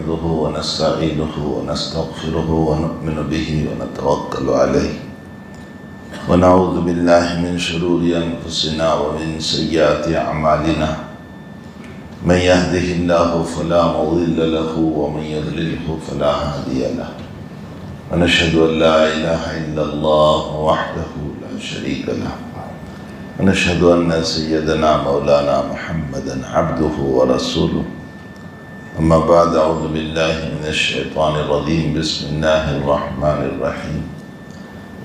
نحمده ونستعينه ونستغفره ونؤمن به ونتوكل عليه ونعوذ بالله من شرور أنفسنا ومن سيئات أعمالنا من يهده الله فلا مضل له ومن يضلله فلا هادي له ونشهد أن لا إله إلا الله وحده لا شريك له ونشهد أن سيدنا مولانا محمدا عبده ورسوله أما بعد أعوذ بالله من الشيطان الرجيم بسم الله الرحمن الرحيم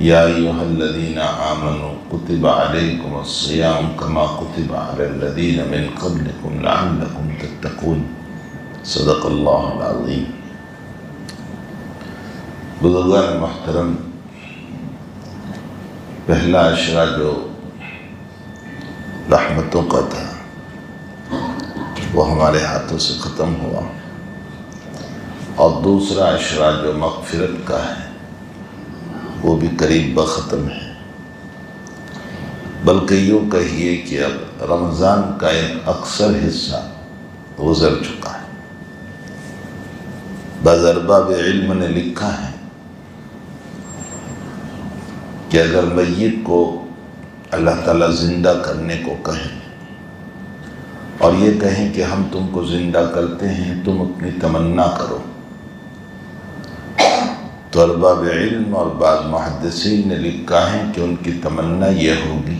يا أيها الذين آمنوا كتب عليكم الصيام كما كتب على الذين من قبلكم لعلكم تتقون صدق الله العظيم. بزرگان محترم، پہلا عشرہ جو رحمتوں کا تھا وہ ہمارے ہاتھوں سے ختم ہوا، اور دوسرا عشرہ جو مغفرت کا ہے وہ بھی قریب بختم ہے، بلکہ یوں کہیے کہ اب رمضان کا ایک اکثر حصہ گزر چکا ہے۔ بعض ارباب علم نے لکھا ہے کہ اگر میت کو اللہ تعالیٰ زندہ کرنے کو کہیں اور یہ کہیں کہ ہم تم کو زندہ کرتے ہیں، تم اپنی تمنا کرو، تو ارباب علم اور بعض محدثین نے لکھا ہے کہ ان کی تمنا یہ ہوگی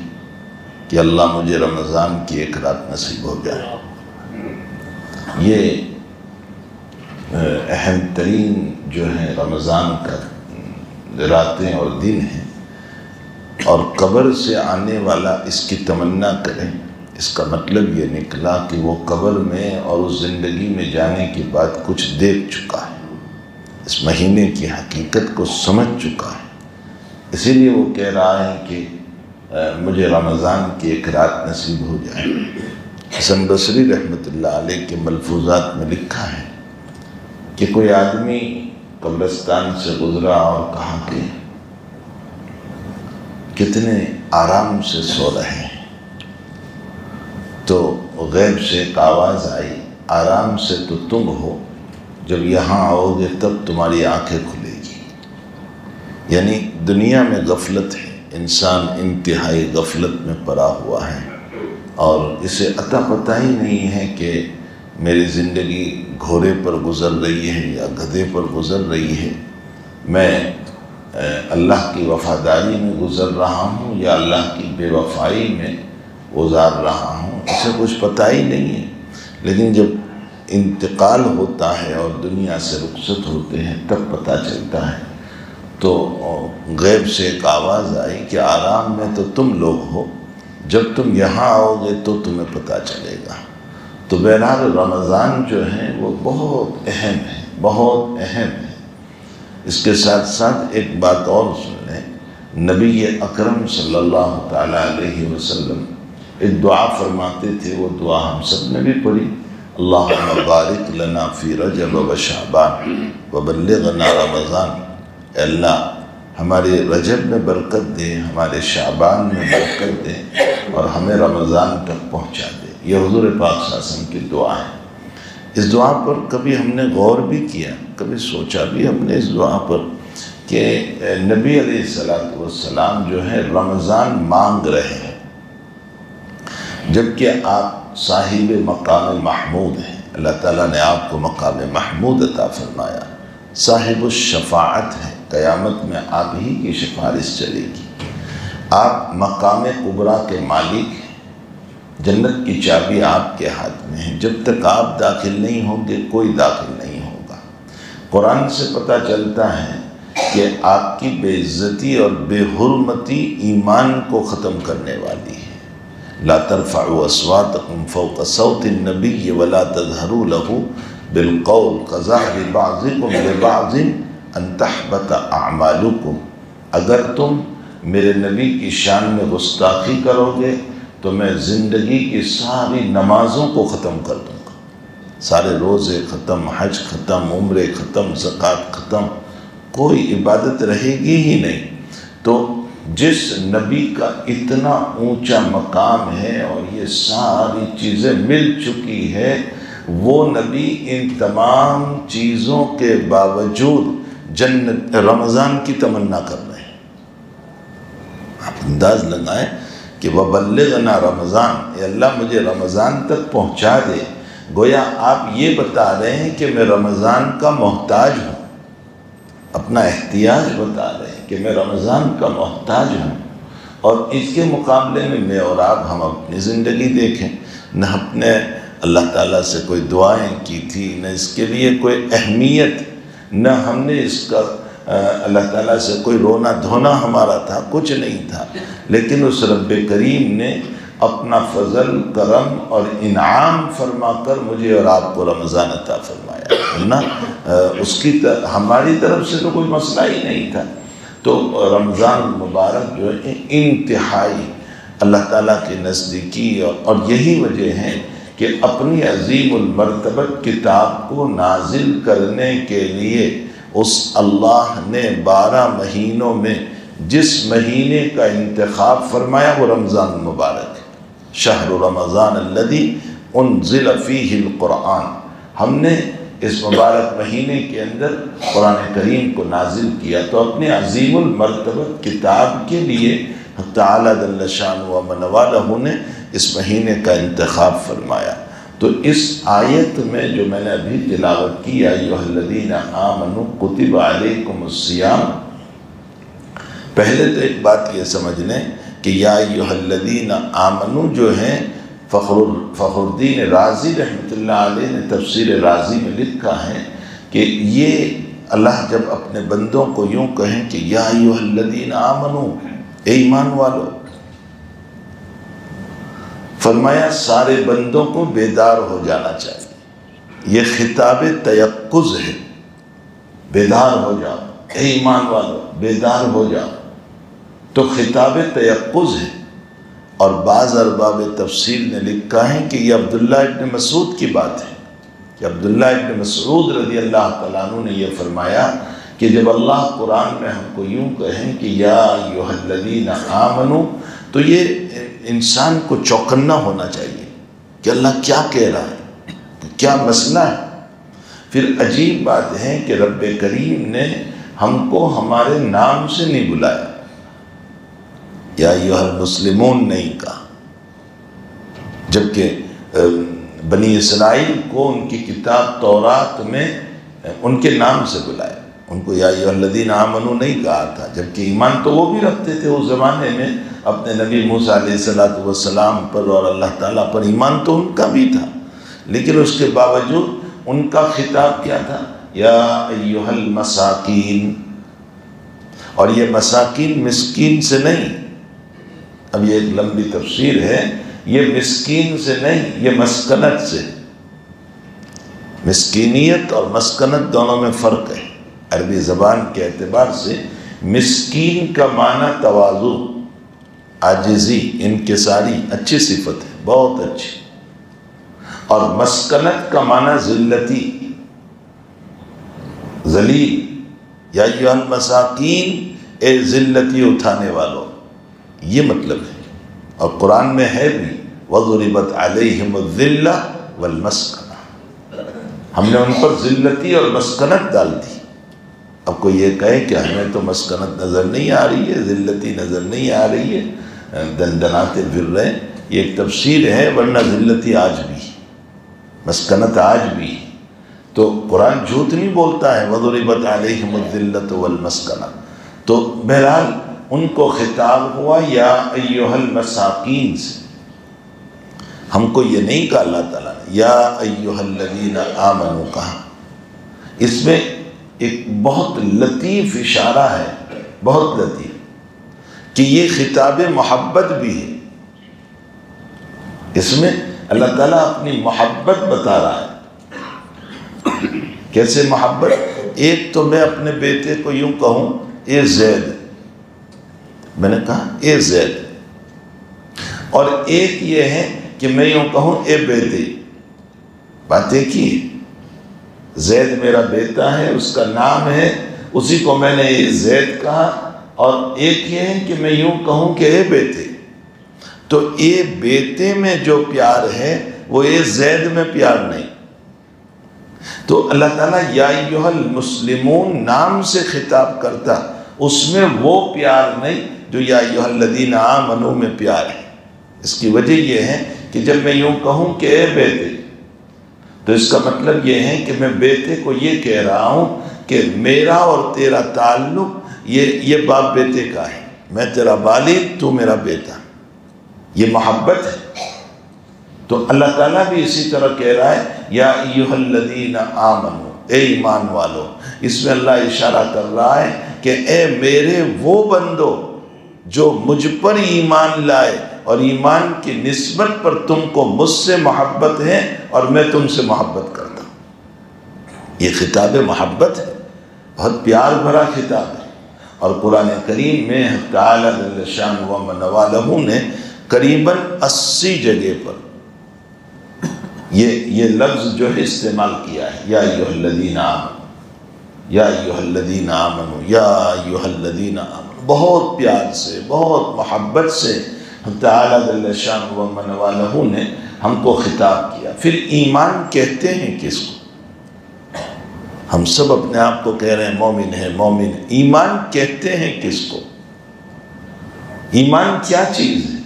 کہ اللہ مجھے رمضان کی ایک رات نصیب ہو جائے۔ یہ اہم ترین جو ہے رمضان کا راتیں اور دن ہیں، اور قبر سے آنے والا اس کی تمنا کرے، اس کا مطلب یہ نکلا کہ وہ قبر میں اور اس زندگی میں جانے کے بعد کچھ دیکھ چکا ہے، اس مہینے کی حقیقت کو سمجھ چکا ہے، اسی لیے وہ کہہ رہا ہے کہ مجھے رمضان کی ایک رات نصیب ہو جائے۔ حسن بصری رحمۃ اللہ علیہ کے ملفوظات میں لکھا ہے کہ کوئی آدمی قبرستان سے گزرا اور کہا کہ کتنے آرام سے سو رہے ہیں، تو غیب سے ایک آواز آئی، آرام سے تو تم ہو، جب یہاں آؤ گے تب تمہاری آنکھیں کھلے گی۔ یعنی دنیا میں غفلت ہے، انسان انتہائی غفلت میں پڑا ہوا ہے، اور اسے عطا پتہ ہی نہیں ہے کہ میری زندگی گھوڑے پر گزر رہی ہے یا گدھے پر گزر رہی ہے، میں اللہ کی وفاداری میں گزر رہا ہوں یا اللہ کی بے وفائی میں گزار رہا ہوں، اسے کچھ پتہ ہی نہیں ہے۔ لیکن جب انتقال ہوتا ہے اور دنیا سے رخصت ہوتے ہیں تب پتہ چلتا ہے۔ تو غیب سے ایک آواز آئی کہ آرام میں تو تم لوگ ہو، جب تم یہاں آؤ گے تو تمہیں پتہ چلے گا۔ تو بہرحال رمضان جو ہے وہ بہت اہم ہے، بہت اہم ہے۔ اس کے ساتھ ساتھ ایک بات اور سن لیں، نبی اکرم صلی اللہ تعالیٰ علیہ وسلم ایک دعا فرماتے تھے، وہ دعا ہم سب نے بھی پڑھی، اللہم بارک لنا فی رجب و شعبان وبلغنا رمضان۔ اے اللہ ہمارے رجب میں برکت دے، ہمارے شعبان میں برکت دے، اور ہمیں رمضان تک پہنچا دے۔ یہ حضور پاک صلی اللہ علیہ وسلم کی دعا ہے۔ اس دعا پر کبھی ہم نے غور بھی کیا، کبھی سوچا بھی ہم نے اس دعا پر کہ نبی علیہ السلام جو ہے رمضان مانگ رہے ہیں، جبکہ آپ صاحب مقام محمود ہیں، اللہ تعالیٰ نے آپ کو مقام محمود عطا فرمایا، صاحب الشفاعت ہے، قیامت میں آپ ہی کی سفارش چلے گی، آپ مقام کبریٰ کے مالک ہیں، جنت کی چابی آپ کے ہاتھ میں ہے، جب تک آپ داخل نہیں ہوں گے کوئی داخل نہیں ہوگا۔ قرآن سے پتہ چلتا ہے کہ آپ کی بے عزتی اور بے حرمتی ایمان کو ختم کرنے والی ہے۔ لا ترفعوا اصواتکم فوق صوت النبی ولا تجہروا له بالقول كجہر بعضکم لبعض ان تحبط اعمالکم۔ اگر تم میرے نبی کی شان میں گستاخی کرو گے تو میں زندگی کی ساری نمازوں کو ختم کر دوں گا، سارے روزے ختم، حج ختم، عمرے ختم، زکوٰۃ ختم، کوئی عبادت رہے گی ہی نہیں۔ تو جس نبی کا اتنا اونچا مقام ہے اور یہ ساری چیزیں مل چکی ہے، وہ نبی ان تمام چیزوں کے باوجود جنت رمضان کی تمنا کر رہے ہیں۔ آپ انداز لگائیں کہ وَبَلِّغْنَا رمضان، اے اللہ مجھے رمضان تک پہنچا دے۔ گویا آپ یہ بتا رہے ہیں کہ میں رمضان کا محتاج ہوں، اپنا احتیاج بتا رہے ہیں کہ میں رمضان کا محتاج ہوں۔ اور اس کے مقابلے میں اور آپ ہم اپنی زندگی دیکھیں، نہ اپنے اللہ تعالیٰ سے کوئی دعائیں کی تھی، نہ اس کے لیے کوئی اہمیت، نہ ہم نے اس کا اللہ تعالیٰ سے کوئی رونا دھونا ہمارا تھا، کچھ نہیں تھا، لیکن اس رب کریم نے اپنا فضل، کرم اور انعام فرما کر مجھے اور آپ کو رمضان عطا فرمایا، ورنہ اس کی ہماری طرف سے تو کوئی مسئلہ ہی نہیں تھا۔ تو رمضان المبارک جو ہے انتہائی اللہ تعالیٰ کی نزدیکی، اور یہی وجہ ہے کہ اپنی عظیم المرتبت کتاب کو نازل کرنے کے لیے اس اللہ نے 12 مہینوں میں جس مہینے کا انتخاب فرمایا وہ رمضان المبارک ہے۔ شہر رمضان الذی انزل فیہ القرآن، ہم نے اس مبارک مہینے کے اندر قرآن کریم کو نازل کیا، تو اپنے عظیم المرتبت کتاب کے لیے تعالیٰ جل شانہ و من والہ نے اس مہینے کا انتخاب فرمایا۔ تو اس آیت میں جو میں نے ابھی تلاوت کی، یا ایھا الذین آمنوا کتب علیکم الصیام، پہلے تو ایک بات یہ سمجھ لیں کہ یا ایھا الذین آمنوا جو ہیں فخر الدین رازی رحمۃ اللہ علیہ نے تفسیر رازی میں لکھا ہے کہ یہ اللہ جب اپنے بندوں کو یوں کہیں کہ یا ایھا الذین آمنوا، اے ایمان والو، فرمایا سارے بندوں کو بیدار ہو جانا چاہیے۔ یہ خطاب تیقظ ہے، بیدار ہو جاؤ، اے ایمان والو بیدار ہو جاؤ، تو خطاب تیقظ ہے۔ اور بعض ارباب تفسیر نے لکھا ہے کہ یہ عبداللہ ابن مسعود کی بات ہے، کہ عبداللہ ابن مسعود رضی اللہ تعالیٰ عنہ نے یہ فرمایا کہ جب اللہ قرآن میں ہم کو یوں کہیں کہ یا ایھا الذین آمنوا، تو یہ انسان کو چوکنا ہونا چاہیے کہ اللہ کیا کہہ رہا ہے، کیا مسئلہ ہے۔ پھر عجیب بات ہے کہ رب کریم نے ہم کو ہمارے نام سے نہیں بلایا، یا ایھا المسلمون نہیں کہا، جبکہ بنی اسرائیل کو ان کی کتاب تورات میں ان کے نام سے بلایا، ان کو یا ایھا الذین آمنوا نہیں کہا تھا، جبکہ ایمان تو وہ بھی رکھتے تھے اس زمانے میں اپنے نبی موسیٰ علیہ السلام پر، اور اللہ تعالیٰ پر ایمان تو ان کا بھی تھا، لیکن اس کے باوجود ان کا خطاب کیا تھا، یا ایھا المساکین۔ اور یہ مساکین مسکین سے نہیں، اب یہ ایک لمبی تفسیر ہے، یہ مسکین سے نہیں، یہ مسکنت سے۔ مسکینیت اور مسکنت دونوں میں فرق ہے۔ عربی زبان کے اعتبار سے مسکین کا معنی تواضع، عاجزی، انکساری، اچھی صفت ہے، بہت اچھی۔ اور مسکنت کا معنی ذلتی، ذلیل، یا ایھا المساکین، اے ذلتی اٹھانے والوں، یہ مطلب ہے۔ اور قرآن میں ہے بھی وَضُرِبَتْ عَلَيْهِمُ الذِّلَّةُ وَالْمَسْكَنَةُ، ہم نے ان پر ذلتی اور مسکنت ڈال دی۔ اب کوئی یہ کہے کہ ہمیں تو مسکنت نظر نہیں آ رہی ہے، ذلتی نظر نہیں آ رہی ہے، دندناتے پھر رہے، یہ ایک تفسیر ہے، ورنہ ذلتی آج بھی، مسکنت آج بھی۔ تو قرآن جھوٹ نہیں بولتا ہے، وَضُرِبَتْ عَلَيْهِمُ الذِّلَّةُ وَالْمَسْكَنَةُ۔ تو بہرحال ان کو خطاب ہوا یا ایھا المساکین سے، ہم کو یہ نہیں کہا اللہ تعالیٰ نے، یا ایھا الذین آمنوا کہا۔ اس میں ایک بہت لطیف اشارہ ہے، بہت لطیف، کہ یہ خطاب محبت بھی ہے۔ اس میں اللہ تعالیٰ اپنی محبت بتا رہا ہے۔ کیسے محبت؟ ایک تو میں اپنے بیٹے کو یوں کہوں اے زید، میں نے کہا اے زید، اور ایک یہ ہے کہ میں یوں کہوں اے بیٹے، بات ایک ہی ہے۔ زید میرا بیٹا ہے، اس کا نام ہے، اسی کو میں نے اے زید کہا، اور ایک یہ ہے کہ میں یوں کہوں کہ اے بیٹے۔ تو اے بیٹے میں جو پیار ہے وہ اے زید میں پیار نہیں، تو اللہ تعالیٰ یا ایھا المسلمون نام سے خطاب کرتا، اس میں وہ پیار نہیں جو یا ایھا الذین آمنوا میں پیار ہے۔ اس کی وجہ یہ ہے کہ جب میں یوں کہوں کہ اے بیٹے، تو اس کا مطلب یہ ہے کہ میں بیٹے کو یہ کہہ رہا ہوں کہ میرا اور تیرا تعلق یہ باپ بیٹے کا ہے، میں تیرا والد، تو میرا بیٹا، یہ محبت ہے۔ تو اللہ تعالیٰ بھی اسی طرح کہہ رہا ہے یا ایھا الذین آمنوا، اے ایمان والو۔ اس میں اللہ اشارہ کر رہا ہے کہ اے میرے وہ بندو جو مجھ پر ایمان لائے اور ایمان کی نسبت پر تم کو مجھ سے محبت ہے اور میں تم سے محبت کرتا ہوں۔ یہ خطاب محبت ہے، بہت پیار بھرا خطاب ہے۔ اور قرآن کریم میں حق تعالیٰ جل شانہ و من والہ نے قریباً 80 جگہ پر یہ لفظ جو ہے استعمال کیا ہے، یا ایھا الذین آمنوا، یا ایھا الذین آمنوا، یا ایھا الذین آمنوا، بہت پیار سے، بہت محبت سے حق تعالیٰ جل شانہ و من والہ نے ہم کو خطاب کیا۔ پھر ایمان کہتے ہیں کس کو؟ ہم سب اپنے آپ کو کہہ رہے ہیں مومن ہے، مومن ہے، ایمان کہتے ہیں کس کو؟ ایمان کیا چیز ہے؟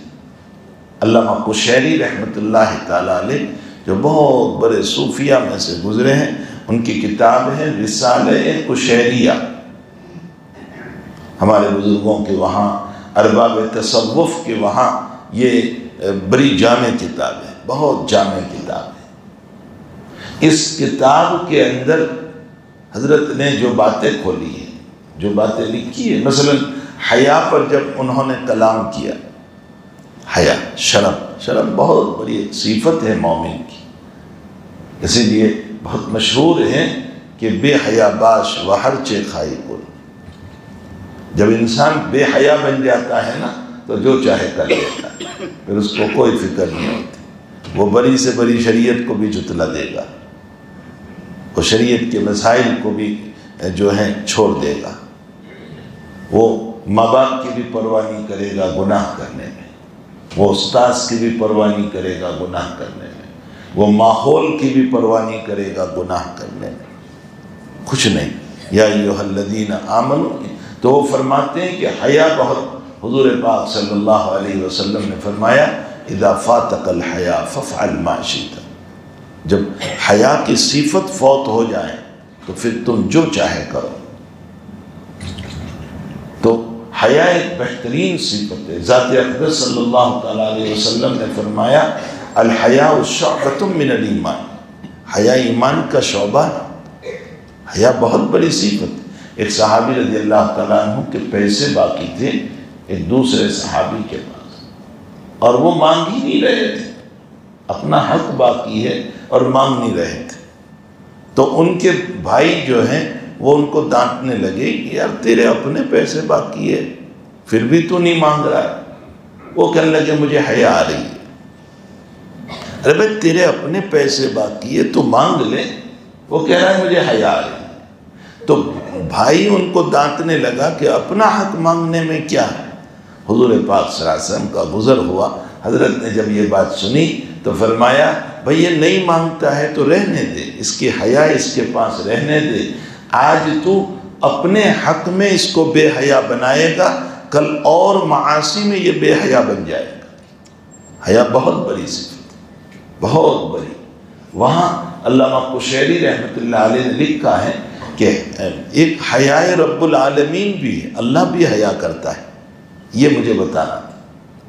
علامہ قشیری رحمۃ اللہ تعالیٰ علیہ جو بہت بڑے صوفیہ میں سے گزرے ہیں، ان کی کتاب ہے رسالہ قشیریہ۔ ہمارے بزرگوں کے وہاں، ارباب تصوف کے وہاں یہ بڑی جامع کتاب ہے، بہت جامع کتاب ہے۔ اس کتاب کے اندر حضرت نے جو باتیں کھولی ہیں، جو باتیں لکھی ہیں، مثلا حیا پر جب انہوں نے کلام کیا، حیا، شرم بہت بڑی صفت ہے مومن کی، اسی لیے بہت مشہور ہے کہ بے حیا باش و ہر چے کھائی کن۔ جب انسان بے حیا بن جاتا ہے نا تو جو چاہے کر لیتا ہے، پھر اس کو کوئی فکر نہیں ہوتی، وہ بڑی سے بڑی شریعت کو بھی جھٹلا دے گا، وہ شریعت کے مسائل کو بھی جو ہے چھوڑ دے گا، وہ ماں باپ کی بھی پرواہ نہیں کرے گا گناہ کرنے میں، وہ استاذ کی بھی پرواہ نہیں کرے گا گناہ کرنے میں، وہ ماحول کی بھی پرواہ نہیں کرے گا گناہ کرنے میں، کچھ نہیں۔ یا ایھا الذین آمنوا، تو وہ فرماتے ہیں کہ حیا بہت، حضور پاک صلی اللہ علیہ وسلم نے فرمایا اذا فاتق الحیا فافعل ما شئت، جب حیا کی صفت فوت ہو جائے تو پھر تم جو چاہے کرو۔ تو حیا ایک بہترین صفت ہے۔ ذات اقدس صلی اللہ تعالیٰ علیہ وسلم نے فرمایا الحیاء شعبۃ من الایمان، حیا ایمان کا شعبہ ہے۔ حیا بہت بڑی صفت ہے۔ ایک صحابی رضی اللہ تعالیٰ عنہ کے پیسے باقی تھے ایک دوسرے صحابی کے پاس، اور وہ مانگ ہی نہیں رہے تھے، اپنا حق باقی ہے اور مانگ نہیں رہے تھے، تو ان کے بھائی جو ہیں وہ ان کو ڈانٹنے لگے کہ یار تیرے اپنے پیسے باقی ہے پھر بھی تو نہیں مانگ رہا ہے۔ وہ کہنے لگے مجھے حیا آ رہی ہے۔ ارے بھائی تیرے اپنے پیسے باقی ہے تو مانگ لے، وہ کہہ رہا ہے مجھے حیا آ رہی ہے۔ تو بھائی ان کو ڈانٹنے لگا کہ اپنا حق مانگنے میں کیا ہے۔ حضور پاک صلی اللہ علیہ وسلم کا گزر ہوا، حضرت نے جب یہ بات سنی تو فرمایا بھئی یہ نہیں مانگتا ہے تو رہنے دے، اس کی حیا اس کے پاس رہنے دے، آج تو اپنے حق میں اس کو بے حیا بنائے گا، کل اور معاصی میں یہ بے حیا بن جائے گا۔ حیا بہت بڑی صفت، بہت بڑی۔ وہاں علامہ قشیری رحمۃ اللہ علیہ نے لکھا ہے کہ ایک حیاء رب العالمین بھی ہے، اللہ بھی حیا کرتا ہے، یہ مجھے بتانا تھا۔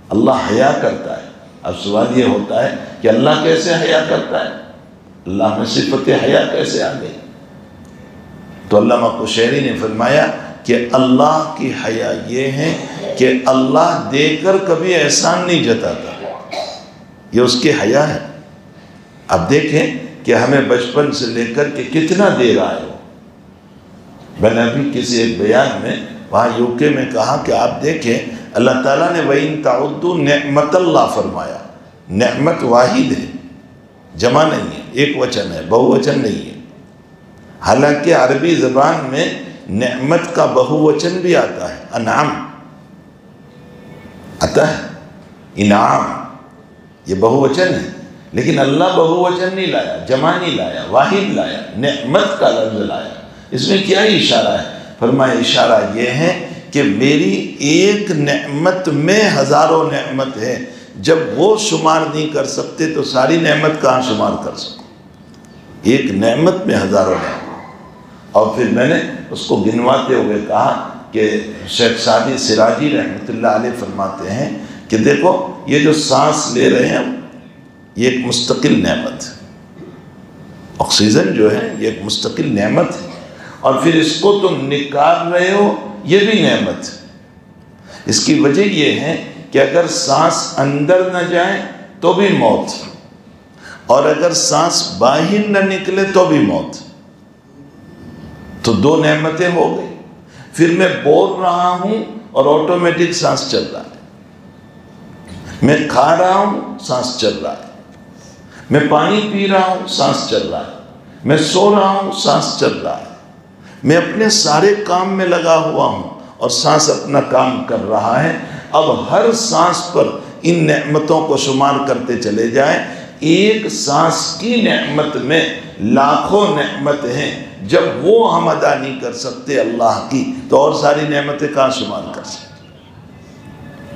اللہ حیا کرتا ہے۔ اب سوال یہ ہوتا ہے کہ اللہ کیسے حیا کرتا ہے، اللہ میں صفت حیا کیسے آ گئی؟ تو علامہ قشیری نے فرمایا کہ اللہ کی حیا یہ ہے کہ اللہ دے کر کبھی احسان نہیں جتاتا، یہ اس کی حیا ہے۔ اب دیکھیں کہ ہمیں بچپن سے لے کر کے کتنا دے رہا ہے وہ۔ میں نے ابھی کسی ایک بیان میں وہاں UK میں کہا کہ آپ دیکھیں اللہ تعالیٰ نے وَإِن تَعُدُّوا نِعْمَةَ اللَّهِ فرمایا، نعمت واحد ہے، جمع نہیں ہے، ایک وچن ہے، بہو وچن نہیں ہے۔ حالانکہ عربی زبان میں نعمت کا بہو وچن بھی آتا ہے، انعام آتا ہے، انعام، یہ بہو وچن ہے، لیکن اللہ بہووچن نہیں لایا، جمع نہیں لایا، واحد لایا، نعمت کا لفظ لایا۔ اس میں کیا اشارہ ہے؟ فرمایا اشارہ یہ ہے کہ میری ایک نعمت میں ہزاروں نعمت ہے، جب وہ شمار نہیں کر سکتے تو ساری نعمت کہاں شمار کر سکو؟ ایک نعمت میں ہزاروں نعمت۔ اور پھر میں نے اس کو گنواتے ہوئے کہا کہ شیخ سعدی سراجی رحمۃ اللہ علیہ فرماتے ہیں کہ دیکھو یہ جو سانس لے رہے ہیں یہ ایک مستقل نعمت ہے، آکسیجن جو ہے یہ ایک مستقل نعمت ہے، اور پھر اس کو تم نکال رہے ہو یہ بھی نعمت ہے۔ اس کی وجہ یہ ہے کہ اگر سانس اندر نہ جائے تو بھی موت، اور اگر سانس باہر نہ نکلے تو بھی موت، تو دو نعمتیں ہو گئی۔ پھر میں بول رہا ہوں اور آٹومیٹک سانس چل رہا ہے، میں کھا رہا ہوں سانس چل رہا ہے، میں پانی پی رہا ہوں سانس چل رہا ہے، میں سو رہا ہوں سانس چل رہا ہے، میں اپنے سارے کام میں لگا ہوا ہوں اور سانس اپنا کام کر رہا ہے۔ اب ہر سانس پر ان نعمتوں کو شمار کرتے چلے جائیں، ایک سانس کی نعمت میں لاکھوں نعمت ہیں، جب وہ ہم ادا نہیں کر سکتے اللہ کی تو اور ساری نعمتیں کہاں شمار کر سکتے؟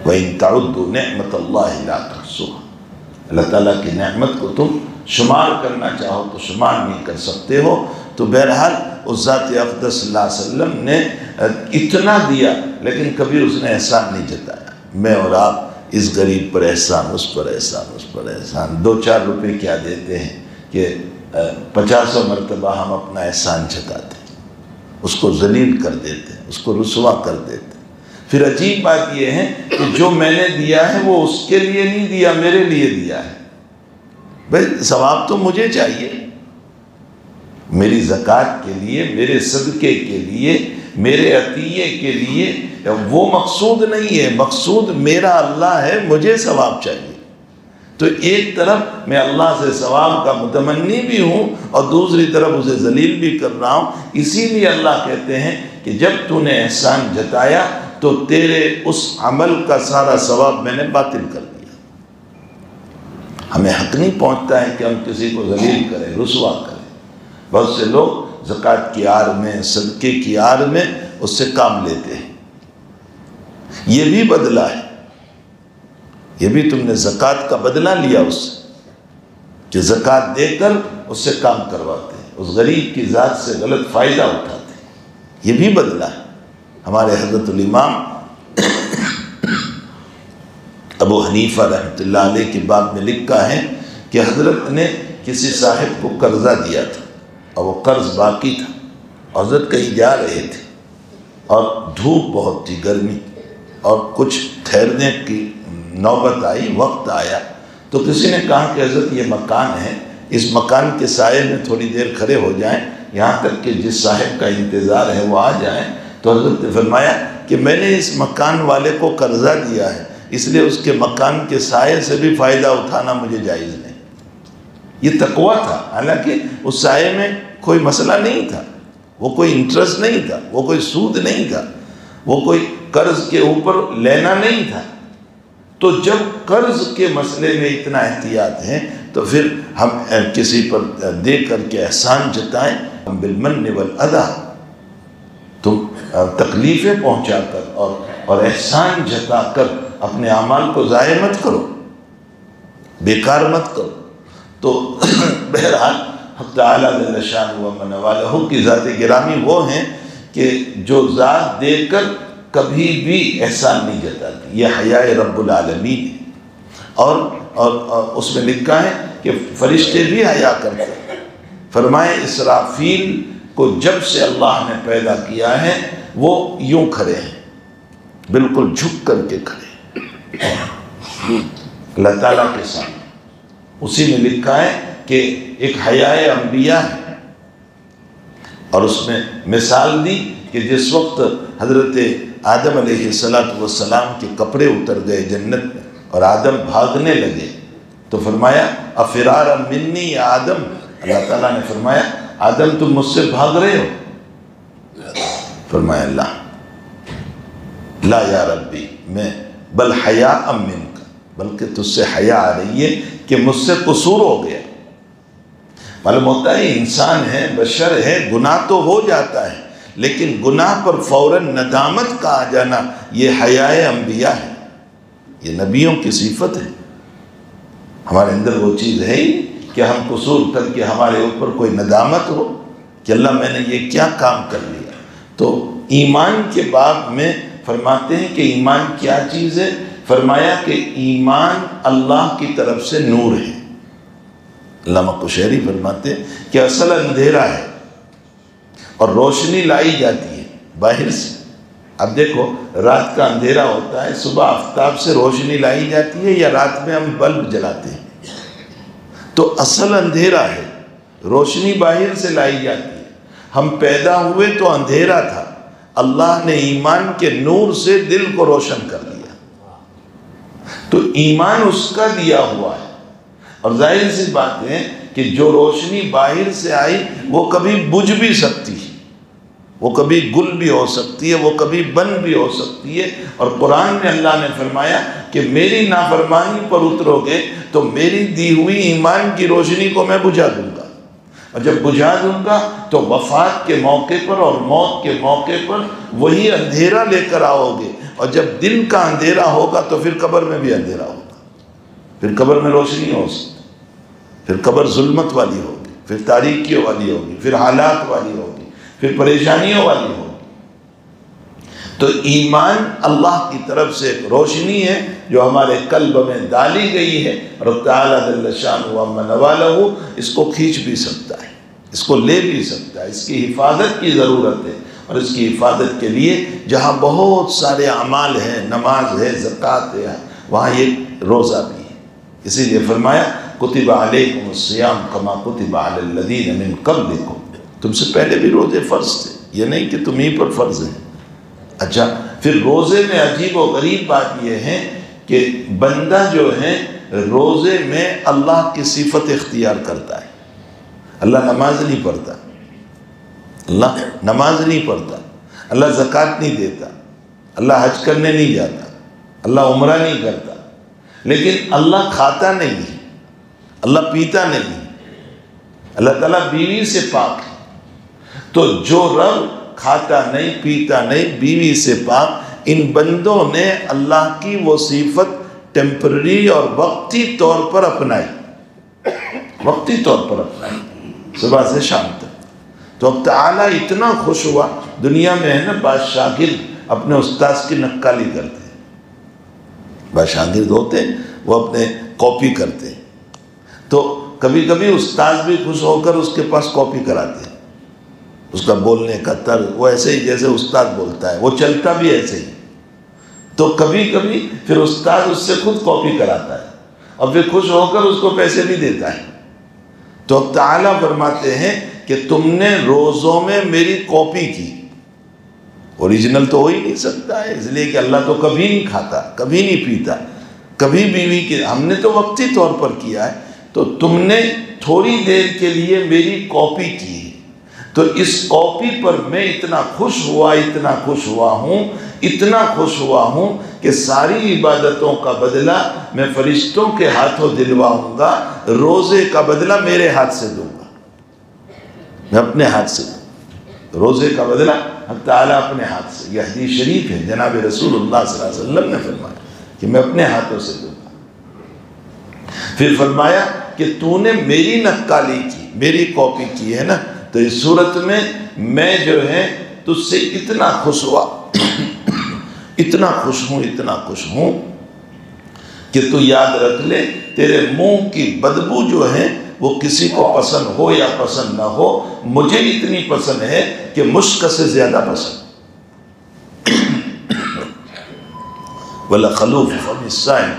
وَإِن تَعُدُّوا نِعْمَةَ اللَّهِ لَا تُحْصُوهَا، اللہ تعالیٰ کی نعمت کو تم شمار کرنا چاہو تو شمار نہیں کر سکتے ہو۔ تو بہرحال اس ذات اقدس صلی اللہ علیہ وسلم نے اتنا دیا لیکن کبھی اس نے احسان نہیں جتایا، میں اور آپ اس غریب پر احسان، اس پر احسان، اس پر احسان، 2-4 روپے کیا دیتے ہیں کہ 50 مرتبہ ہم اپنا احسان جتاتے ہیں، اس کو ذلیل کر دیتے ہیں، اس کو رسوا کر دیتے ہیں۔ پھر عجیب بات یہ ہے کہ جو میں نے دیا ہے وہ اس کے لیے نہیں دیا، میرے لیے دیا ہے۔ بھائی ثواب تو مجھے چاہیے، میری زکوٰۃ کے لیے، میرے صدقے کے لیے، میرے عطیے کے لیے، وہ مقصود نہیں ہے، مقصود میرا اللہ ہے، مجھے ثواب چاہیے۔ تو ایک طرف میں اللہ سے ثواب کا متمنی بھی ہوں اور دوسری طرف اسے ذلیل بھی کر رہا ہوں۔ اسی لیے اللہ کہتے ہیں کہ جب تو نے احسان جتایا تو تیرے اس عمل کا سارا ثواب میں نے باطل کر دیا۔ ہمیں حق نہیں پہنچتا ہے کہ ہم کسی کو ذلیل کریں، رسوا کریں۔ بہت سے لوگ زکوٰۃ کی آڑ میں، صدقے کی آڑ میں اس سے کام لیتے ہیں۔ یہ بھی بدلہ ہے، یہ بھی تم نے زکوٰۃ کا بدلہ لیا اس سے کہ زکوٰۃ دے کر اس سے کام کرواتے ہیں، اس غریب کی ذات سے غلط فائدہ اٹھاتے ہیں، یہ بھی بدلہ ہے۔ ہمارے حضرت الامام ابو حنیفہ رحمۃ اللہ علیہ کے باب میں لکھا ہے کہ حضرت نے کسی صاحب کو قرضہ دیا تھا اور وہ قرض باقی تھا، حضرت کہیں جا رہے تھے اور دھوپ بہت تھی، گرمی، اور کچھ ٹھہرنے کی نوبت آئی، وقت آیا، تو کسی نے کہا کہ حضرت یہ مکان ہے، اس مکان کے سائے میں تھوڑی دیر کھڑے ہو جائیں یہاں تک کہ جس صاحب کا انتظار ہے وہ آ جائیں۔ تو حضرت نے فرمایا کہ میں نے اس مکان والے کو قرضہ دیا ہے، اس لیے اس کے مکان کے سائے سے بھی فائدہ اٹھانا مجھے جائز نہیں۔ یہ تقویٰ تھا، حالانکہ اس سائے میں کوئی مسئلہ نہیں تھا، وہ کوئی انٹرسٹ نہیں تھا، وہ کوئی سود نہیں تھا، وہ کوئی قرض کے اوپر لینا نہیں تھا۔ تو جب قرض کے مسئلے میں اتنا احتیاط ہے تو پھر ہم کسی پر دے کر کے احسان جتائیں، ہم بالمن والاذی، تم تکلیفیں پہنچا کر اور احسان جتا کر اپنے اعمال کو ضائع مت کرو، بیکار مت کرو۔ تو بہرحال حق تعالیٰ جل شانہ و من والہ کی ذات گرامی وہ ہیں کہ جو ذات دے کر کبھی بھی احسان نہیں جتاتی، یہ حیاء رب العالمین ہے۔ اور اس میں لکھا ہے کہ فرشتے بھی حیا کرتے ہیں۔ فرمائے اسرافیل کو جب سے اللہ نے پیدا کیا ہے وہ یوں کھڑے ہیں، بالکل جھک کر کے کھڑے ہیں اللہ تعالیٰ کے سامنے۔ اسی میں لکھا ہے کہ ایک حیاء انبیاء ہے، اور اس میں مثال دی کہ جس وقت حضرت آدم علیہ السلام کے کپڑے اتر گئے جنت میں اور آدم بھاگنے لگے تو فرمایا افرارا منی یا آدم، اللہ تعالیٰ نے فرمایا آدم تم مجھ سے بھاگ رہے ہو؟ فرمایا لا یا ربی، میں بل حیاء منک، بلکہ تجھ سے حیا آ رہی ہے کہ مجھ سے قصور ہو گیا۔ معلوم ہوتا ہے انسان ہے، بشر ہے، گناہ تو ہو جاتا ہے، لیکن گناہ پر فوراً ندامت کا آ جانا یہ حیاء انبیاء ہے، یہ نبیوں کی صفت ہے۔ ہمارے اندر وہ چیز ہے ہی کہ ہم قصور کر کے ہمارے اوپر کوئی ندامت ہو کہ اللہ میں نے یہ کیا کام کر لیا۔ تو ایمان کے باب میں فرماتے ہیں کہ ایمان کیا چیز ہے؟ فرمایا کہ ایمان اللہ کی طرف سے نور ہے۔ علامہ قشیری فرماتے ہیں کہ اصل اندھیرا ہے اور روشنی لائی جاتی ہے باہر سے۔ اب دیکھو رات کا اندھیرا ہوتا ہے، صبح آفتاب سے روشنی لائی جاتی ہے یا رات میں ہم بلب جلاتے ہیں؟ تو اصل اندھیرا ہے، روشنی باہر سے لائی جاتی ہے۔ ہم پیدا ہوئے تو اندھیرا تھا، اللہ نے ایمان کے نور سے دل کو روشن کر دیا۔ تو ایمان اس کا دیا ہوا ہے، اور ظاہر سی بات ہے کہ جو روشنی باہر سے آئی وہ کبھی بجھ بھی سکتی ہے، وہ کبھی گل بھی ہو سکتی ہے، وہ کبھی بن بھی ہو سکتی ہے۔ اور قرآن میں اللہ نے فرمایا کہ میری نافرمانی پر اترو گے تو میری دی ہوئی ایمان کی روشنی کو میں بجھا دوں گا، اور جب بجھا دوں گا تو وفات کے موقع پر اور موت کے موقع پر وہی اندھیرا لے کر آؤ گے، اور جب دل کا اندھیرا ہوگا تو پھر قبر میں بھی اندھیرا ہوگا، پھر قبر میں روشنی ہو سکتی، پھر قبر ظلمت والی ہوگی، پھر تاریکیوں والی ہوگی، پھر حالات والی ہوگی، پھر پریشانیوں والی ہوگی۔ تو ایمان اللہ کی طرف سے ایک روشنی ہے جو ہمارے قلب میں ڈالی گئی ہے، اور تعالیٰ جل شانہ و من والہ اس کو کھینچ بھی سکتا ہے، اس کو لے بھی سکتا ہے۔ اس کی حفاظت کی ضرورت ہے، اور اس کی حفاظت کے لیے جہاں بہت سارے اعمال ہیں، نماز ہے، زکوٰۃ ہے، وہاں یہ روزہ بھی ہے۔ اسی لیے فرمایا کتب علیکم الصیام کما کتب علی الذین من قبلکم، تم سے پہلے بھی روزے فرض تھے، یہ نہیں کہ تم ہی پر فرض ہیں۔ اچھا، پھر روزے میں عجیب و غریب بات یہ ہے کہ بندہ جو ہے روزے میں اللہ کی صفت اختیار کرتا ہے۔ اللہ نماز نہیں پڑھتا، اللہ نماز نہیں پڑھتا، اللہ زکوٰۃ نہیں دیتا، اللہ حج کرنے نہیں جاتا، اللہ عمرہ نہیں کرتا، لیکن اللہ کھاتا نہیں ہے، اللہ پیتا نہیں ہے، اللہ تعالیٰ بیوی سے پاک ہے۔ تو جو رب کھاتا نہیں، پیتا نہیں، بیوی سے پاک، ان بندوں نے اللہ کی وہ صفت ٹیمپرری اور وقتی طور پر اپنائی، وقتی طور پر اپنائی، صبح سے شام تک۔ تو اب تعالیٰ اتنا خوش ہوا، دنیا میں ہے نا بعض شاگرد اپنے استاذ کی نقالی کرتے ہیں، بعض شاگرد ہوتے ہیں وہ اپنے کاپی کرتے ہیں، تو کبھی کبھی استاذ بھی خوش ہو کر اس کے پاس کاپی کراتے ہیں، اس کا بولنے کا طرز وہ ایسے ہی جیسے استاد بولتا ہے، وہ چلتا بھی ایسے ہی۔ تو کبھی کبھی پھر استاد اس سے خود کاپی کراتا ہے، اور پھر خوش ہو کر اس کو پیسے بھی دیتا ہے۔ تو اب تعالیٰ فرماتے ہیں کہ تم نے روزوں میں میری کاپی کی، اوریجنل تو ہو ہی نہیں سکتا ہے، اس لیے کہ اللہ تو کبھی نہیں کھاتا، کبھی نہیں پیتا، کبھی بیوی کی، ہم نے تو وقتی طور پر کیا ہے، تو تم نے تھوڑی دیر کے لیے میری کاپی کی، تو اس کاپی پر میں اتنا خوش ہوا، اتنا خوش ہوا ہوں، اتنا خوش ہوا ہوں کہ ساری عبادتوں کا بدلہ میں فرشتوں کے ہاتھوں دلواؤں گا، روزے کا بدلہ میرے ہاتھ سے دوں گا، میں اپنے ہاتھ سے دوں گا روزے کا بدلہ، حق تعالیٰ اپنے ہاتھ سے۔ یہ حدیث شریف ہے، جناب رسول اللہ صلی اللہ علیہ وسلم نے فرمایا کہ میں اپنے ہاتھوں سے دوں گا۔ پھر فرمایا کہ تو نے میری نقالی کی، میری کاپی کی ہے نا، تو اس صورت میں جو ہے تجھ سے اتنا خوش ہوا، اتنا خوش ہوں، اتنا خوش ہوں کہ تو یاد رکھ لے تیرے منہ کی بدبو جو ہے وہ کسی کو پسند ہو یا پسند نہ ہو، مجھے اتنی پسند ہے کہ مشک سے زیادہ پسند۔ وَلَخَلُوفُ فَمِ الصَّائِمِ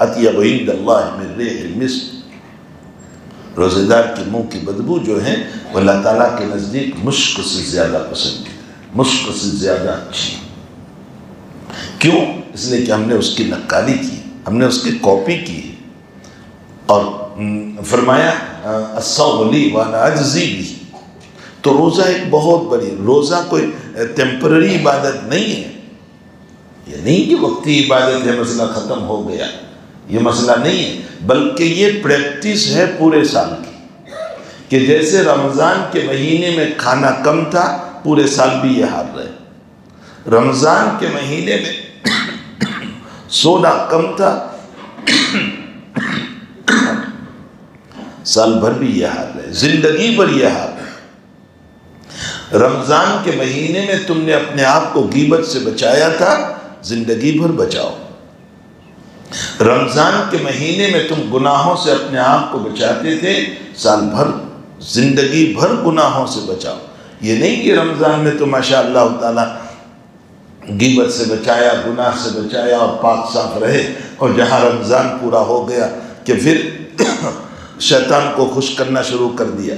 أَطْيَبُ عِندَ اللَّهِ مِن رِيحِ الْمِسْكِ، روزے دار کے منہ کی بدبو جو ہے وہ اللہ تعالیٰ کے نزدیک مشک سے زیادہ پسند ہے، مشک سے زیادہ اچھی۔ کیوں؟ اس لیے کہ ہم نے اس کی نقالی کی، ہم نے اس کی کاپی کی، اور فرمایا الصوم لی وانا اجزی بھی۔ تو روزہ ایک بہت بڑی، روزہ کوئی ٹیمپرری عبادت نہیں ہے، یہ نہیں کہ وقتی عبادت ہے مسئلہ ختم ہو گیا، یہ مسئلہ نہیں ہے، بلکہ یہ پریکٹس ہے پورے سال کی، کہ جیسے رمضان کے مہینے میں کھانا کم تھا پورے سال بھی یہ حال رہے، رمضان کے مہینے میں سونا کم تھا سال بھر بھی یہ حال ہے، زندگی بھر یہ حال ہے۔ رمضان کے مہینے میں تم نے اپنے آپ کو غیبت سے بچایا تھا، زندگی بھر بچاؤ۔ رمضان کے مہینے میں تم گناہوں سے اپنے آپ کو بچاتے تھے، سال بھر زندگی بھر گناہوں سے بچاؤ۔ یہ نہیں کہ رمضان میں تو ماشاء اللہ تعالیٰ غیبت سے بچایا، گناہ سے بچایا اور پاک صاف رہے، اور جہاں رمضان پورا ہو گیا کہ پھر شیطان کو خوش کرنا شروع کر دیا۔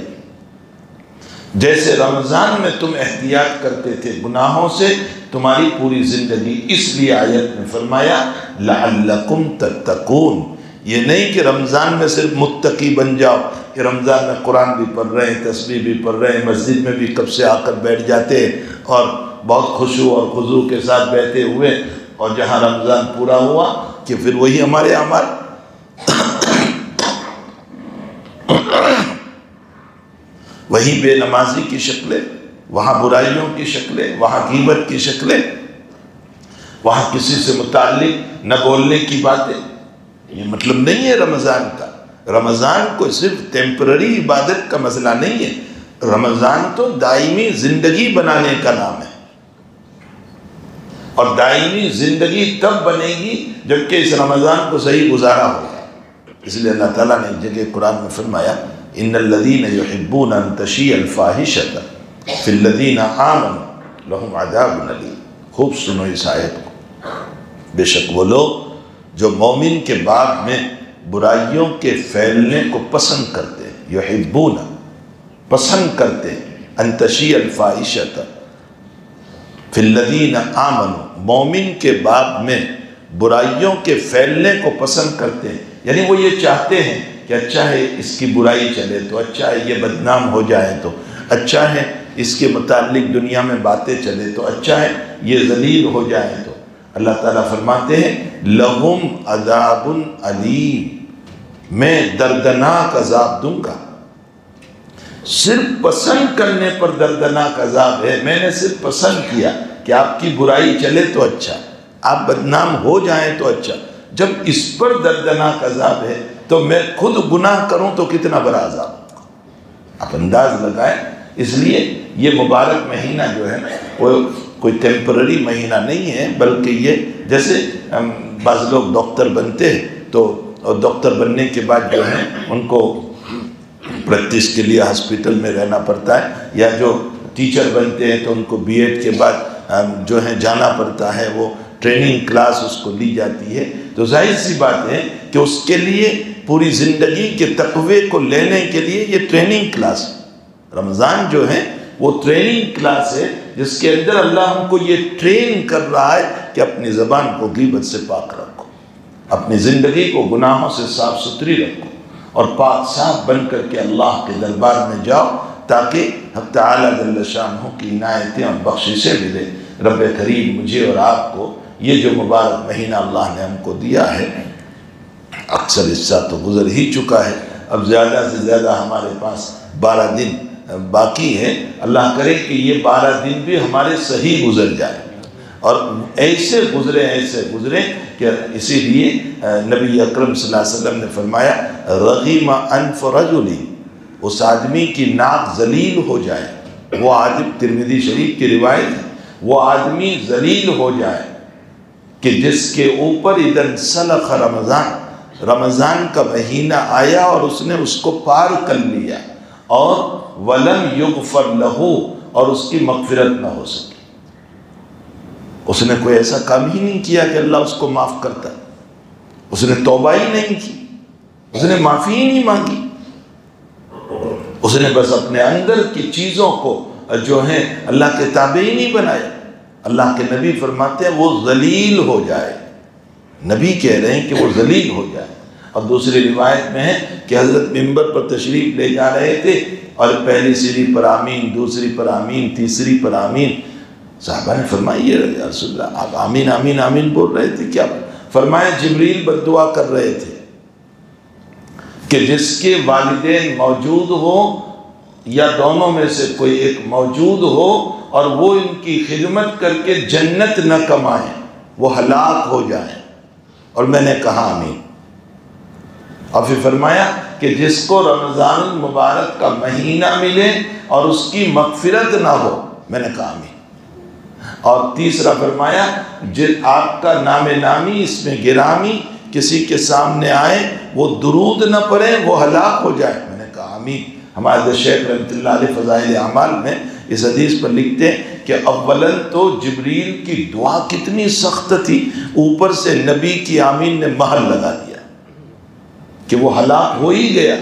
جیسے رمضان میں تم احتیاط کرتے تھے گناہوں سے، تمہاری پوری زندگی، اس لیے آیت میں فرمایا لعلکم تتقون۔ یہ نہیں کہ رمضان میں صرف متقی بن جاؤ، کہ رمضان میں قرآن بھی پڑھ رہے ہیں، تسبیح بھی پڑھ رہے ہیں، مسجد میں بھی کب سے آ کر بیٹھ جاتے ہیں اور بہت خشوع اور خضوع کے ساتھ بیٹھے ہوئے، اور جہاں رمضان پورا ہوا کہ پھر وہی ہمارے اعمال، وہی بے نمازی کی شکلیں، وہاں برائیوں کی شکلیں، وہاں غیبت کی شکلیں، وہاں کسی سے متعلق نہ بولنے کی باتیں۔ یہ مطلب نہیں ہے رمضان کا۔ رمضان کو صرف ٹیمپرری عبادت کا مسئلہ نہیں ہے، رمضان تو دائمی زندگی بنانے کا نام ہے، اور دائمی زندگی تب بنے گی جبکہ اس رمضان کو صحیح گزارا ہوگا۔ اس لیے اللہ تعالیٰ نے ایک جگہ قرآن میں فرمایا ان الذین یحبون ان تشیع الفاحشۃ فی الذین آمنوا لہم عذاب علیم۔ خوب سنو اس آیت کو، بے شک وہ لوگ جو مومن کے باب میں برائیوں کے پھیلنے کو پسند کرتے ہیں، یحبون پسند کرتے ہیں، ان تشیع الفاحشۃ فی الذین آمنوا، مومن کے باب میں برائیوں کے پھیلنے کو پسند کرتے ہیں، یعنی وہ یہ چاہتے ہیں کہ اچھا ہے اس کی برائی چلے تو، اچھا ہے یہ بدنام ہو جائے تو، اچھا ہے اس کے متعلق دنیا میں باتیں چلے تو، اچھا ہے یہ ذلیل ہو جائے تو۔ اللہ تعالیٰ فرماتے ہیں لہم عذاب علیم، میں دردناک عذاب دوں گا۔ صرف پسند کرنے پر دردناک عذاب ہے، میں نے صرف پسند کیا کہ آپ کی برائی چلے تو اچھا، آپ بدنام ہو جائیں تو اچھا۔ جب اس پر دردناک عذاب ہے تو میں خود گناہ کروں تو کتنا بڑا عذاب ہوگا، آپ انداز لگائیں۔ اس لیے یہ مبارک مہینہ جو ہے وہ کوئی ٹیمپرری مہینہ نہیں ہے، بلکہ یہ جیسے بعض لوگ ڈاکٹر بنتے ہیں تو ڈاکٹر بننے کے بعد جو ہے ان کو پریکٹس کے لیے ہاسپٹل میں رہنا پڑتا ہے، یا جو ٹیچر بنتے ہیں تو ان کو بی ایڈ کے بعد جو ہے جانا پڑتا ہے، وہ ٹریننگ کلاس اس کو لی جاتی ہے، تو ظاہر سی بات ہے کہ اس کے لیے پوری زندگی کے تقوی کو لینے کے لیے یہ ٹریننگ کلاس ہے۔ رمضان جو ہے وہ ٹریننگ کلاس ہے جس کے اندر اللہ ہم کو یہ ٹرین کر رہا ہے کہ اپنی زبان کو غیبت سے پاک رکھو، اپنی زندگی کو گناہوں سے صاف ستھری رکھو، اور پاک صاف بن کر کے اللہ کے دربار میں جاؤ، تاکہ حق تعالیٰ جل شانہ کی عنایتیں اور بخششیں ملے۔ رب کریم مجھے اور آپ کو یہ جو مبارک مہینہ اللہ نے ہم کو دیا ہے، اکثر حصہ تو گزر ہی چکا ہے، اب زیادہ سے زیادہ ہمارے پاس 12 دن باقی ہے، اللہ کرے کہ یہ 12 دن بھی ہمارے صحیح گزر جائے، اور ایسے گزرے کہ اسی لیے نبی اکرم صلی اللہ علیہ وسلم نے فرمایا رغیم انف رجل، اس آدمی کی ناک ذلیل ہو جائے، وہ آدمی، ترمذی شریف کی روایت ہے، وہ آدمی ذلیل ہو جائے کہ جس کے اوپر اذا انسلخ رمضان کا مہینہ آیا اور اس نے اس کو پار کر لیا، اور ولم یغفر لہ، اور اس کی مغفرت نہ ہو سکی، اس نے کوئی ایسا کام ہی نہیں کیا کہ اللہ اس کو معاف کرتا، اس نے توبہ ہی نہیں کی، اس نے معافی ہی نہیں مانگی، اس نے بس اپنے اندر کی چیزوں کو جو ہیں اللہ کے تابع ہی نہیں بنایا۔ اللہ کے نبی فرماتے ہیں وہ ذلیل ہو جائے، نبی کہہ رہے ہیں کہ وہ ذلیل ہو جائے۔ اور دوسری روایت میں ہے کہ حضرت منبر پر تشریف لے جا رہے تھے، اور پہلی سیڑھی پر آمین، دوسری پر آمین، تیسری پر آمین، صحابہ نے فرمایا یا رسول اللہ آپ آمین آمین آمین بول رہے تھے کیا؟ فرمایا جبریل بد دعا کر رہے تھے کہ جس کے والدین موجود ہو یا دونوں میں سے کوئی ایک موجود ہو اور وہ ان کی خدمت کر کے جنت نہ کمائیں، وہ ہلاک ہو جائیں، اور میں نے کہا آمین۔ اور پھر فرمایا کہ جس کو رمضان المبارک کا مہینہ ملے اور اس کی مغفرت نہ ہو، میں نے کہا آمین۔ اور تیسرا فرمایا آپ کا نام نامی اس میں گرامی کسی کے سامنے آئے وہ درود نہ پڑھے وہ ہلاک ہو جائے، میں نے کہا آمین۔ ہمارے شیخ رحمۃ اللہ علیہ فضائل اعمال میں اس حدیث پر لکھتے ہیں کہ اولاً تو جبریل کی دعا کتنی سخت تھی، اوپر سے نبی کی آمین نے مہر لگا دیا کہ وہ ہلاک ہو ہی گیا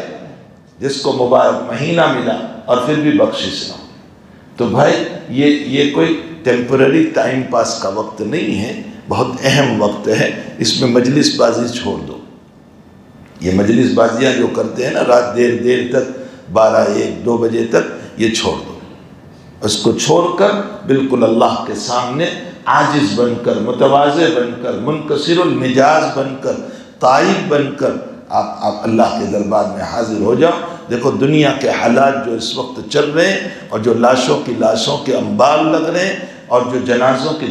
جس کو مبارک مہینہ ملا اور پھر بھی بخشش نہ ہو۔ تو بھائی یہ کوئی ٹیمپرری ٹائم پاس کا وقت نہیں ہے، بہت اہم وقت ہے، اس میں مجلس بازی چھوڑ دو۔ یہ مجلس بازیاں جو کرتے ہیں نا رات دیر تک 12 1 2 بجے تک، یہ چھوڑ دو۔ اس کو چھوڑ کر بالکل اللہ کے سامنے عاجز بن کر، متواضع بن کر، منکسر المزاج بن کر، تائب بن کر آپ اللہ کے دربار میں حاضر ہو جاؤ۔ دیکھو دنیا کے حالات جو اس وقت چل رہے ہیں اور جو لاشوں کے انبار لگ رہے ہیں اور جو جنازوں کے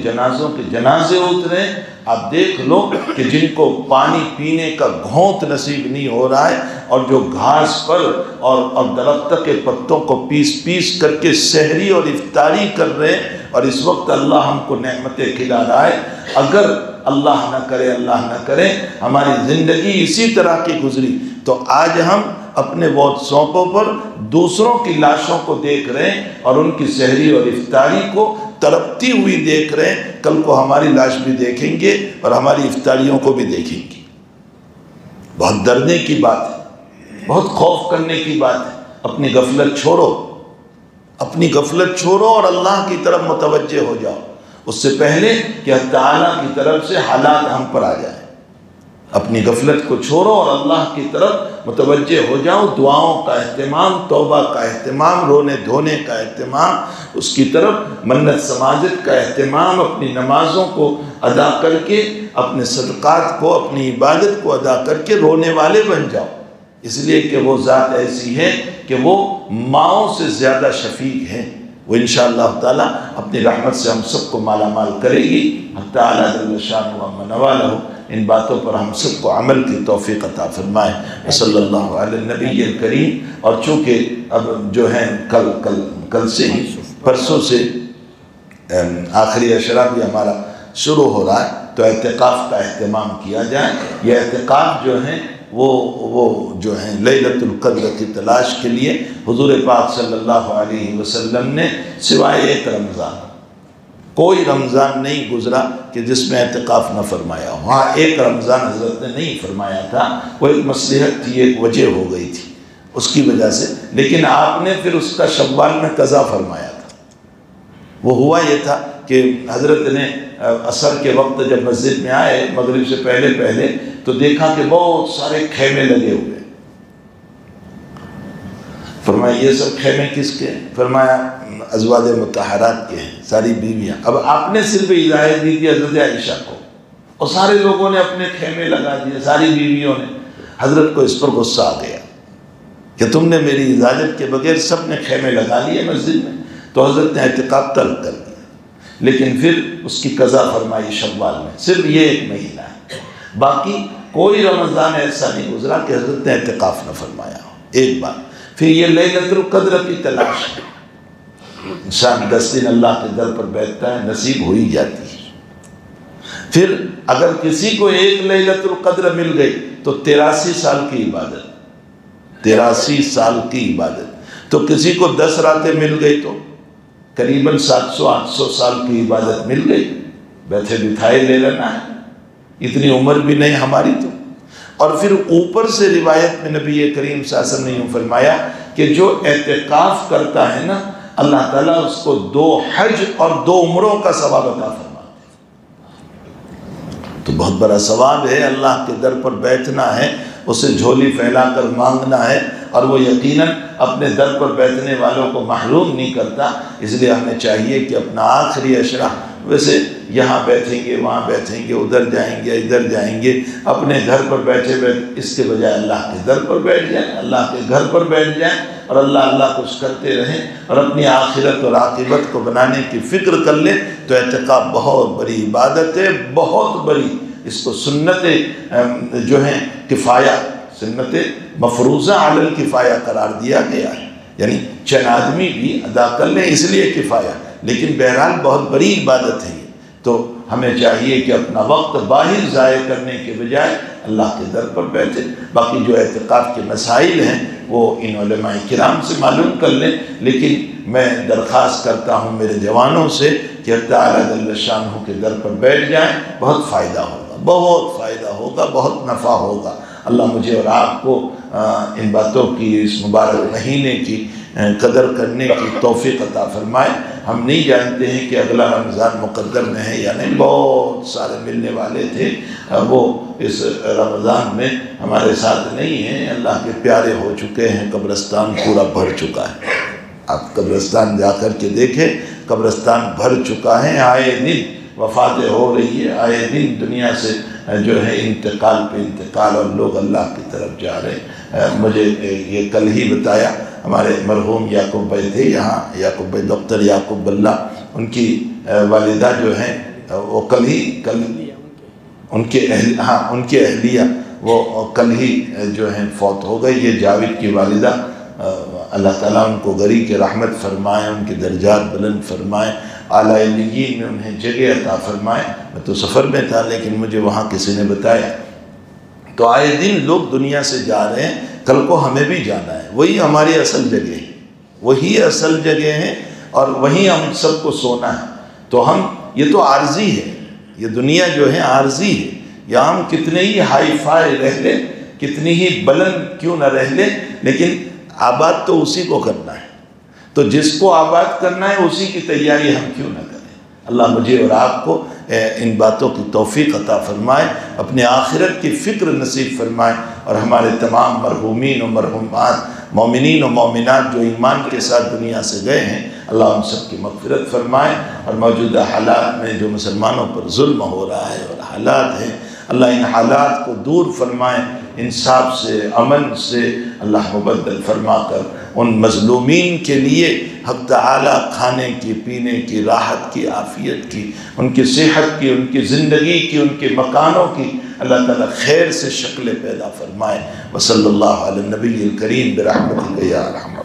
جنازے اترے ہیں، آپ دیکھ لو کہ جن کو پانی پینے کا گھونٹ نصیب نہیں ہو رہا ہے اور جو گھاس پر اور درخت کے پتوں کو پیس کر کے سحری اور افطاری کر رہے ہیں، اور اس وقت اللہ ہم کو نعمتیں کھلا رہا ہے۔ اگر اللہ نہ کرے ہماری زندگی اسی طرح کی گزری تو آج ہم اپنے بہت سونپوں پر دوسروں کی لاشوں کو دیکھ رہے ہیں اور ان کی سحری اور افطاری کو تڑپتی ہوئی دیکھ رہے ہیں، کل کو ہماری لاش بھی دیکھیں گے اور ہماری افطاریوں کو بھی دیکھیں گے۔ بہت ڈرنے کی بات ہے، بہت خوف کرنے کی بات ہے۔ اپنی غفلت چھوڑو اور اللہ کی طرف متوجہ ہو جاؤ، اس سے پہلے کہ اللہ تعالیٰ کی طرف سے حالات ہم پر آ جائیں۔ اپنی غفلت کو چھوڑو اور اللہ کی طرف متوجہ ہو جاؤ۔ دعاؤں کا اہتمام، توبہ کا اہتمام، رونے دھونے کا اہتمام، اس کی طرف منت سماجت کا اہتمام، اپنی نمازوں کو ادا کر کے، اپنے صدقات کو، اپنی عبادت کو ادا کر کے رونے والے بن جاؤ، اس لیے کہ وہ ذات ایسی ہے کہ وہ ماؤں سے زیادہ شفیق ہے۔ وہ انشاءاللہ تعالی اپنی رحمت سے ہم سب کو مالا مال کرے گی۔ حق تعالیٰ جل شانہ و منوالہ ان باتوں پر ہم سب کو عمل کی توفیق عطا فرمائے۔ صلی اللہ علی النبی الکریم۔ اور چونکہ اب جو ہے کل سے ہی پرسوں سے آخری عشرہ بھی ہمارا شروع ہو رہا ہے، تو اعتکاف کا اہتمام کیا جائے۔ یہ اعتکاف جو ہے وہ جو ہے لیلۃ القدر کی تلاش کے لیے حضور پاک صلی اللہ علیہ وسلم نے سوائے ایک رمضان، کوئی رمضان نہیں گزرا کہ جس میں اعتکاف نہ فرمایا ہو۔ ہاں ایک رمضان حضرت نے نہیں فرمایا تھا، وہ ایک مصلحت تھی، ایک وجہ ہو گئی تھی اس کی وجہ سے، لیکن آپ نے پھر اس کا شوال میں قضا فرمایا تھا۔ وہ ہوا یہ تھا کہ حضرت نے عصر کے وقت جب مسجد میں آئے مغرب سے پہلے تو دیکھا کہ بہت سارے خیمے لگے ہوئے۔ فرمایا یہ سب خیمے کس کے ہیں؟ فرمایا ازواج مطہرات کے ہیں، ساری بیویاں۔ اب آپ نے صرف اجازت دی تھی حضرت عائشہ کو، اور سارے لوگوں نے اپنے خیمے لگا دیے، ساری بیویوں نے۔ حضرت کو اس پر غصہ آ گیا کہ تم نے میری اجازت کے بغیر سب نے خیمے لگا لیے مسجد میں۔ تو حضرت نے اعتکاف ترک کر دیا، لیکن پھر اس کی قضا فرمائی شوال میں۔ صرف یہ ایک مہینہ ہے، باقی کوئی رمضان ایسا نہیں گزرا کہ حضرت نے اعتکاف نہ فرمایا ہو۔ ایک بات۔ پھر یہ لیلۃ القدر کی تلاش ہے، انسان 10 دن اللہ کے در پر بیٹھتا ہے، نصیب ہو ہی جاتی ہے۔ پھر اگر کسی کو ایک لیلۃ القدر مل گئی تو 83 سال کی عبادت، 83 سال کی عبادت۔ تو کسی کو 10 راتیں مل گئی تو قریباً 700-800 سال کی عبادت مل گئی۔ بیٹھے بٹھائے لے لینا ہے، اتنی عمر بھی نہیں ہماری تو۔ اور پھر اوپر سے روایت میں نبی کریم صلی اللہ علیہ وسلم نے یوں فرمایا کہ جو اعتکاف کرتا ہے نا، اللہ تعالیٰ اس کو 2 حج اور 2 عمروں کا ثواب عطا فرماتا ہے۔ تو بہت بڑا ثواب ہے، اللہ کے در پر بیٹھنا ہے، اسے جھولی پھیلا کر مانگنا ہے اور وہ یقیناً اپنے در پر بیٹھنے والوں کو محروم نہیں کرتا۔ اس لیے ہمیں چاہیے کہ اپنا آخری عشرہ، ویسے یہاں بیٹھیں گے، وہاں بیٹھیں گے، ادھر جائیں گے، ادھر جائیں گے، اپنے گھر پر بیٹھے اس کے بجائے اللہ کے در پر بیٹھ جائیں، اللہ کے گھر پر بیٹھ جائیں اور اللہ کچھ کرتے رہیں اور اپنی آخرت اور عاقبت کو بنانے کی فکر کر لیں۔ تو اعتکاف بہت بڑی عبادت ہے، بہت بڑی۔ اس کو سنت جو ہیں کفایہ، سنت مفروضہ علی الکفایہ قرار دیا گیا ہے، یعنی چند آدمی بھی ادا کر لیں اس لیے کفایہ، لیکن بہرحال بہت بڑی عبادت ہے یہ۔ تو ہمیں چاہیے کہ اپنا وقت باہر ضائع کرنے کے بجائے اللہ کے در پر بیٹھے۔ باقی جو اعتکاف کے مسائل ہیں وہ ان علماء کرام سے معلوم کر لیں، لیکن میں درخواست کرتا ہوں میرے جوانوں سے کہ اللہ تعالیٰ جل شانہ کے در پر بیٹھ جائیں، بہت فائدہ ہوگا، بہت فائدہ ہوگا، بہت نفع ہوگا۔ اللہ مجھے اور آپ کو ان باتوں کی، اس مبارک مہینے کی قدر کرنے کی توفیق عطا فرمائے۔ ہم نہیں جانتے ہیں کہ اگلا رمضان مقدر میں ہے یا نہیں، بہت سارے ملنے والے تھے، وہ اس رمضان میں ہمارے ساتھ نہیں ہیں، اللہ کے پیارے ہو چکے ہیں، قبرستان پورا بھر چکا ہے۔ آپ قبرستان جا کر کے دیکھیں، قبرستان بھر چکا ہے، آئے دن وفاتیں ہو رہی ہے، آئے دن دنیا سے جو ہے انتقال پہ انتقال، اور لوگ اللہ کی طرف جا رہے ہیں۔ مجھے یہ کل ہی بتایا، ہمارے مرحوم یعقوب بھائی تھے یہاں، یعقوب بھائی ڈاکٹر یعقوب بلّہ، ان کی والدہ جو ہیں وہ کل ان کے اہلیہ وہ کل ہی جو ہیں فوت ہو گئی۔ یہ جاوید کی والدہ، اللہ تعالیٰ ان کو غری کے رحمت فرمائے، ان کے درجات بلند فرمائے، اعلیٰ علیین میں انہیں جگہ عطا فرمائے۔ میں تو سفر میں تھا لیکن مجھے وہاں کسی نے بتایا۔ تو آئے دن لوگ دنیا سے جا رہے ہیں، کل کو ہمیں بھی جانا ہے، وہی ہماری اصل جگہ ہے، وہی اصل جگہ ہے، اور وہیں ہم سب کو سونا ہے۔ تو یہ تو عارضی ہے، یہ دنیا جو ہے عارضی ہے، یا ہم کتنے ہی ہائی فائی رہ لیں، کتنی ہی بلند کیوں نہ رہ لیں، لیکن آباد تو اسی کو کرنا ہے۔ تو جس کو آباد کرنا ہے اسی کی تیاری ہم کیوں نہ کریں۔ اللہ مجھے اور آپ کو ان باتوں کی توفیق عطا فرمائے، اپنے آخرت کی فکر نصیب فرمائے، اور ہمارے تمام مرحومین و مرحومات، مومنین و مومنات جو ایمان کے ساتھ دنیا سے گئے ہیں، اللہ ان سب کی مغفرت فرمائے۔ اور موجودہ حالات میں جو مسلمانوں پر ظلم ہو رہا ہے اور حالات ہیں، اللہ ان حالات کو دور فرمائے، انصاف سے، امن سے اللہ مبدل فرما کر ان مظلومین کے لیے حق تعالیٰ کھانے کی، پینے کی، راحت کی، عافیت کی، ان کی صحت کی، ان کی زندگی کی، ان کے مکانوں کی اللہ تعالیٰ خیر سے شکلیں پیدا فرمائے۔ وصلی اللہ علی النبی الکریم برحمتہ یا ارحم